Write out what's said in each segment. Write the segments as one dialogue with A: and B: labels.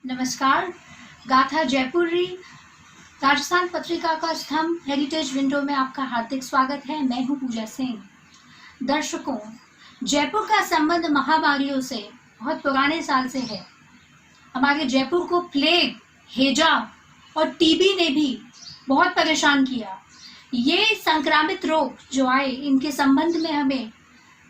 A: नमस्कार। गाथा जयपुरी राजस्थान पत्रिका का स्तंभ हेरिटेज विंडो में आपका हार्दिक स्वागत है। मैं हूं पूजा सिंह। दर्शकों, जयपुर का संबंध महामारियों से बहुत पुराने साल से है। हमारे जयपुर को प्लेग, हैजा और टीबी ने भी बहुत परेशान किया। ये संक्रामित रोग जो आए, इनके संबंध में हमें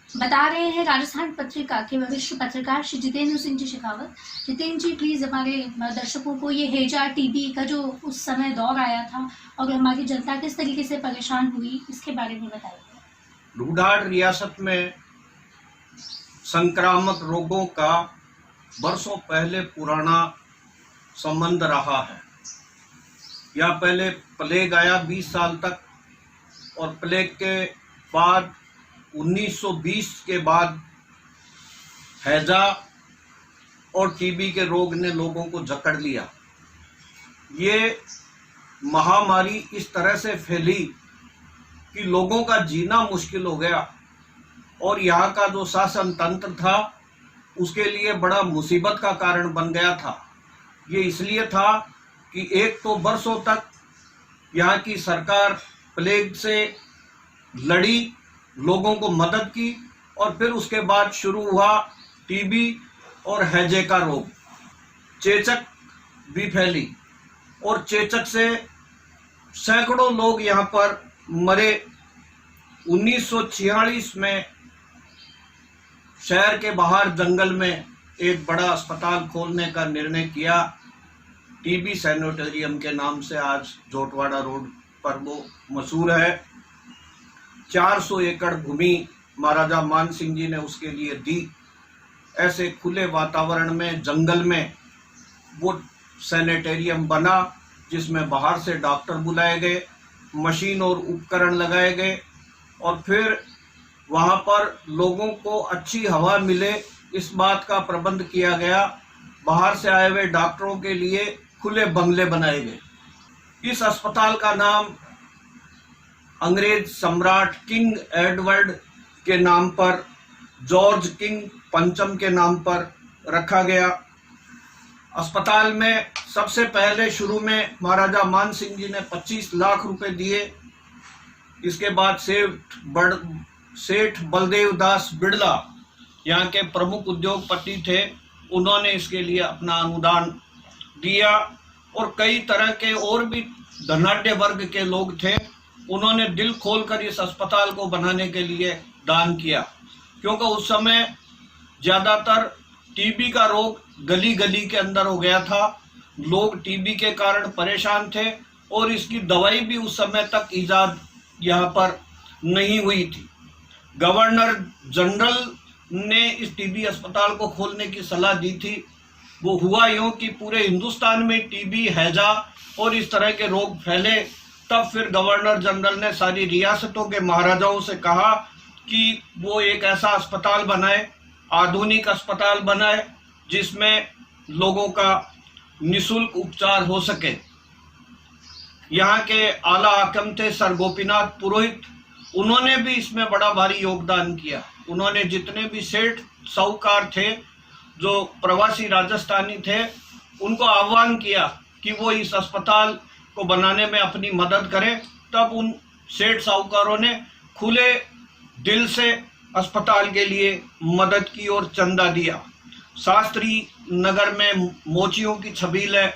A: बता रहे हैं राजस्थान पत्रिका के वरिष्ठ पत्रकार श्री जितेंद्र सिंह जी शेखावत। जितेंद्र जी, प्लीज हमारे दर्शकों को ये हैजा टीबी का जो उस समय दौर आया था और हमारी जनता किस तरीके से परेशान हुई, इसके बारे में बताइए।
B: ढूंढाड़ रियासत में संक्रामक रोगों का बरसों पहले पुराना संबंध रहा है। या पहले प्लेग आया 20 साल तक, और प्लेग के बाद 1920 के बाद हैजा और टीबी के रोग ने लोगों को जकड़ लिया। ये महामारी इस तरह से फैली कि लोगों का जीना मुश्किल हो गया, और यहाँ का जो शासन तंत्र था उसके लिए बड़ा मुसीबत का कारण बन गया था। ये इसलिए था कि एक तो बरसों तक यहाँ की सरकार प्लेग से लड़ी, लोगों को मदद की, और फिर उसके बाद शुरू हुआ टीबी और हैजे का रोग। चेचक भी फैली और चेचक से सैकड़ों लोग यहाँ पर मरे। 1946 में शहर के बाहर जंगल में एक बड़ा अस्पताल खोलने का निर्णय किया, टीबी सैनिटोरियम के नाम से आज जोटवाड़ा रोड पर वो मशहूर है। 400 एकड़ भूमि महाराजा मान सिंह जी ने उसके लिए दी। ऐसे खुले वातावरण में, जंगल में वो सैनिटेरियम बना, जिसमें बाहर से डॉक्टर बुलाए गए, मशीन और उपकरण लगाए गए, और फिर वहाँ पर लोगों को अच्छी हवा मिले, इस बात का प्रबंध किया गया। बाहर से आए हुए डॉक्टरों के लिए खुले बंगले बनाए गए। इस अस्पताल का नाम अंग्रेज सम्राट किंग एडवर्ड के नाम पर, जॉर्ज किंग पंचम के नाम पर रखा गया। अस्पताल में सबसे पहले शुरू में महाराजा मान सिंह जी ने 25 लाख रुपए दिए। इसके बाद सेठ बलदेव दास बिड़ला, यहाँ के प्रमुख उद्योगपति थे, उन्होंने इसके लिए अपना अनुदान दिया, और कई तरह के और भी धनाढ्य वर्ग के लोग थे, उन्होंने दिल खोलकर इस अस्पताल को बनाने के लिए दान किया। क्योंकि उस समय ज़्यादातर टीबी का रोग गली गली के अंदर हो गया था, लोग टीबी के कारण परेशान थे, और इसकी दवाई भी उस समय तक इजाद यहाँ पर नहीं हुई थी। गवर्नर जनरल ने इस टीबी अस्पताल को खोलने की सलाह दी थी। वो हुआ यूँ कि पूरे हिंदुस्तान में टीबी, हैजा और इस तरह के रोग फैले। तब फिर गवर्नर जनरल ने सारी रियासतों के महाराजाओं से कहा कि वो एक ऐसा अस्पताल बनाए, आधुनिक अस्पताल बनाए, जिसमें लोगों का निःशुल्क उपचार हो सके। यहाँ के आला हाकिम थे सर गोपीनाथ पुरोहित, उन्होंने भी इसमें बड़ा भारी योगदान किया। उन्होंने जितने भी सेठ साहूकार थे जो प्रवासी राजस्थानी थे, उनको आह्वान किया कि वो इस अस्पताल को बनाने में अपनी मदद करें। तब उन सेठ साहूकारों ने खुले दिल से अस्पताल के लिए मदद की और चंदा दिया। शास्त्री नगर में मोचियों की छबील है,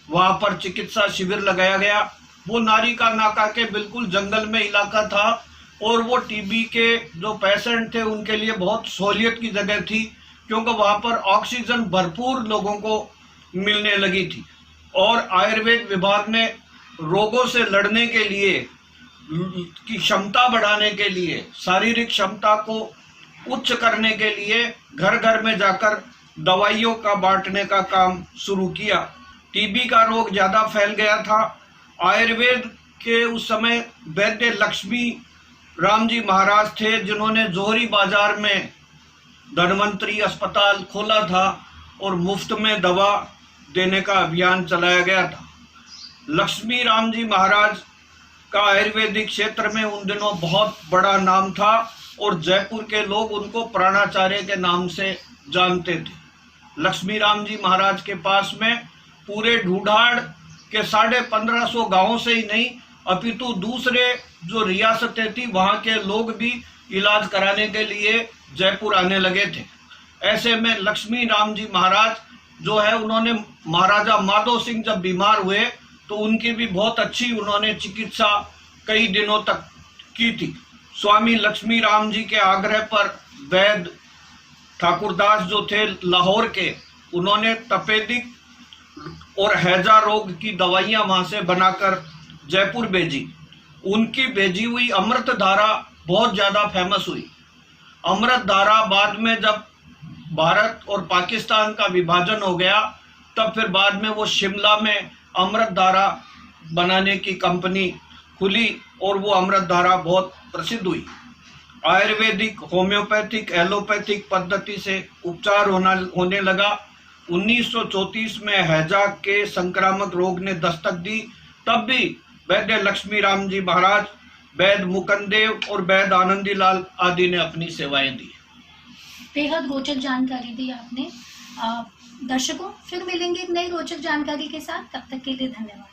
B: वहाँ पर चिकित्सा शिविर लगाया गया। वो नारी का नाका के बिल्कुल जंगल में इलाका था, और वो टीबी के जो पेशेंट थे उनके लिए बहुत सहूलियत की जगह थी, क्योंकि वहाँ पर ऑक्सीजन भरपूर लोगों को मिलने लगी थी। और आयुर्वेद विभाग ने रोगों से लड़ने के लिए, की क्षमता बढ़ाने के लिए, शारीरिक क्षमता को उच्च करने के लिए घर घर में जाकर दवाइयों का बांटने का काम शुरू किया। टीबी का रोग ज़्यादा फैल गया था। आयुर्वेद के उस समय वैद्य लक्ष्मी राम जी महाराज थे, जिन्होंने जोहरी बाजार में धन्वंतरी अस्पताल खोला था और मुफ्त में दवा देने का अभियान चलाया गया था। लक्ष्मी राम जी महाराज का आयुर्वेदिक क्षेत्र में उन दिनों बहुत बड़ा नाम था, और जयपुर के लोग उनको प्राणाचार्य के नाम से जानते थे। लक्ष्मी राम जी महाराज के पास में पूरे ढूढ़ाड़ के 1550 गांवों से ही नहीं अपितु दूसरे जो रियासतें थी वहां के लोग भी इलाज कराने के लिए जयपुर आने लगे थे। ऐसे में लक्ष्मी राम जी महाराज जो है उन्होंने महाराजा माधो सिंह जब बीमार हुए तो उनकी भी बहुत अच्छी उन्होंने चिकित्सा कई दिनों तक की थी। स्वामी लक्ष्मी राम जी के आग्रह पर वैद्य ठाकुरदास जो थे लाहौर के, उन्होंने तपेदिक और हैजा रोग की दवाइयां वहां से बनाकर जयपुर भेजी। उनकी भेजी हुई अमृत धारा बहुत ज्यादा फेमस हुई। अमृत धारा बाद में जब भारत और पाकिस्तान का विभाजन हो गया तब फिर बाद में वो शिमला में अमृत धारा बनाने की कंपनी खुली और वो अमृत धारा बहुत प्रसिद्ध हुई। आयुर्वेदिक, होम्योपैथिक, एलोपैथिक पद्धति से उपचार होने लगा। 1934 में हैजा के संक्रामक रोग ने दस्तक दी, तब भी वैद्य लक्ष्मी राम जी महाराज, वैद्य मुकंदेव और वैद्य आनंदी लाल आदि ने अपनी सेवाएं दी।
A: बेहद रोचक जानकारी दी आपने। दर्शकों, फिर मिलेंगे एक नई रोचक जानकारी के साथ। तब तक के लिए धन्यवाद।